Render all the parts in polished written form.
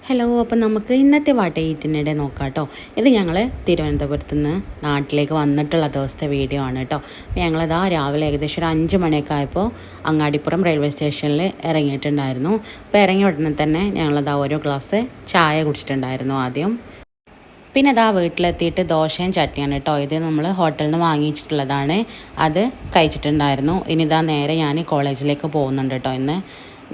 Hello, അപ്പം നമുക്ക് ഇന്നത്തെ വാട്ടയിറ്റിനിടെ നോക്കാം കേട്ടോ. ഇത് ഞങ്ങൾ തിരുവനന്തപുരത്ത് നിന്ന് നാട്ടിലേക്ക് വന്നിട്ടുള്ള ദിവസത്തെ വീഡിയോ ആണ് കേട്ടോ. ഞങ്ങളിതാ രാവിലെ ഏകദേശം ഒരു 5 മണിയൊക്കെ ആയപ്പോൾ അങ്ങാടിപ്പുറം റെയിൽവേ സ്റ്റേഷനിൽ ഇറങ്ങിയിട്ടുണ്ടായിരുന്നു. അപ്പോൾ ഇറങ്ങിയ ഉടനെ തന്നെ ഞങ്ങളിതാ ഓരോ ഗ്ലാസ് ചായ കുടിച്ചിട്ടുണ്ടായിരുന്നു ആദ്യം. പിന്നെ ഇതാ വീട്ടിലെത്തിയിട്ട് ദോശയും ചട്നിയാണ് കേട്ടോ. ഇത് നമ്മൾ ഹോട്ടലിൽ നിന്ന് വാങ്ങിച്ചിട്ടുള്ളതാണ്. അത് കഴിച്ചിട്ടുണ്ടായിരുന്നു. ഇനി ഇതാ നേരെ ഞാൻ കോളേജിലേക്ക് പോകുന്നുണ്ട് കേട്ടോ. ഇന്ന്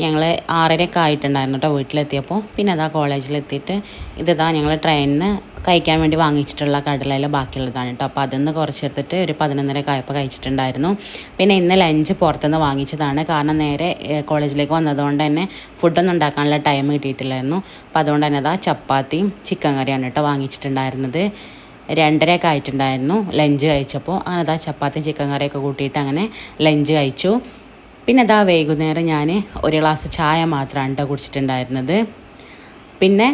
ഞങ്ങൾ 6:30 ആയിട്ടുണ്ടായിരുന്നു കേട്ടോ വീട്ടിലെത്തിയപ്പോൾ. പിന്നെ അതാ കോളേജിലെത്തിയിട്ട് ഇതാ ഞങ്ങൾ ട്രെയിനിന് കഴിക്കാൻ വേണ്ടി വാങ്ങിച്ചിട്ടുള്ള കടലയിൽ ബാക്കിയുള്ളതാണ് കേട്ടോ. അപ്പോൾ അതിൽ നിന്ന് കുറച്ചെടുത്തിട്ട് ഒരു 11:30 ആയപ്പോൾ കഴിച്ചിട്ടുണ്ടായിരുന്നു. പിന്നെ ഇന്ന് ലഞ്ച് പുറത്തുനിന്ന് വാങ്ങിച്ചതാണ്. കാരണം നേരെ കോളേജിലേക്ക് വന്നതുകൊണ്ട് തന്നെ ഫുഡൊന്നും ഉണ്ടാക്കാനുള്ള ടൈം കിട്ടിയിട്ടില്ലായിരുന്നു. അപ്പോൾ അതുകൊണ്ട് തന്നെ അതാ ചപ്പാത്തിയും ചിക്കൻ കറിയാണ് കേട്ടോ വാങ്ങിച്ചിട്ടുണ്ടായിരുന്നത്. 2:30 ആയിട്ടുണ്ടായിരുന്നു ലഞ്ച് കഴിച്ചപ്പോൾ. അങ്ങനെ അതാ ചപ്പാത്തിയും ചിക്കൻ കറിയൊക്കെ കൂട്ടിയിട്ട് അങ്ങനെ ലഞ്ച് കഴിച്ചു. പിന്നെ അതാ വൈകുന്നേരം ഞാൻ ഒരു ഗ്ലാസ് ചായ മാത്രമാണ് കേട്ടോ കുടിച്ചിട്ടുണ്ടായിരുന്നത്. പിന്നെ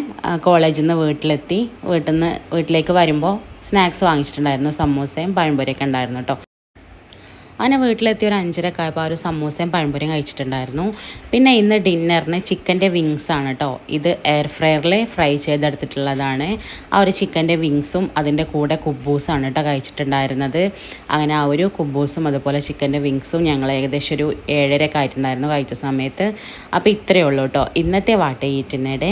കോളേജിൽ നിന്ന് വീട്ടിലേക്ക് വരുമ്പോൾ സ്നാക്സ് വാങ്ങിച്ചിട്ടുണ്ടായിരുന്നു. സമൂസയും പഴംപൊരിയൊക്കെ ഉണ്ടായിരുന്നു കേട്ടോ. അങ്ങനെ വീട്ടിലെത്തി ഒരു 5:30 ആയപ്പോൾ ഒരു സമൂസയും പഴംപൊരിയും കഴിച്ചിട്ടുണ്ടായിരുന്നു. പിന്നെ ഇന്ന് ഡിന്നറിന് ചിക്കൻ്റെ വിങ്സ് ആണ് കേട്ടോ. ഇത് എയർ ഫ്രയറിൽ ഫ്രൈ ചെയ്തെടുത്തിട്ടുള്ളതാണ്. ആ ഒരു ചിക്കൻ്റെ വിങ്സും അതിൻ്റെ കൂടെ കുബൂസാണ് കേട്ടോ കഴിച്ചിട്ടുണ്ടായിരുന്നത്. അങ്ങനെ ആ ഒരു കുബൂസും അതുപോലെ ചിക്കൻ്റെ വിങ്സും ഞങ്ങൾ ഏകദേശം ഒരു 7:30 ആയിട്ടുണ്ടായിരുന്നു കഴിച്ച സമയത്ത്. അപ്പോൾ ഇത്രയേ ഉള്ളൂ കേട്ടോ ഇന്നത്തെ വാട്ട ഈറ്റിനിടെ.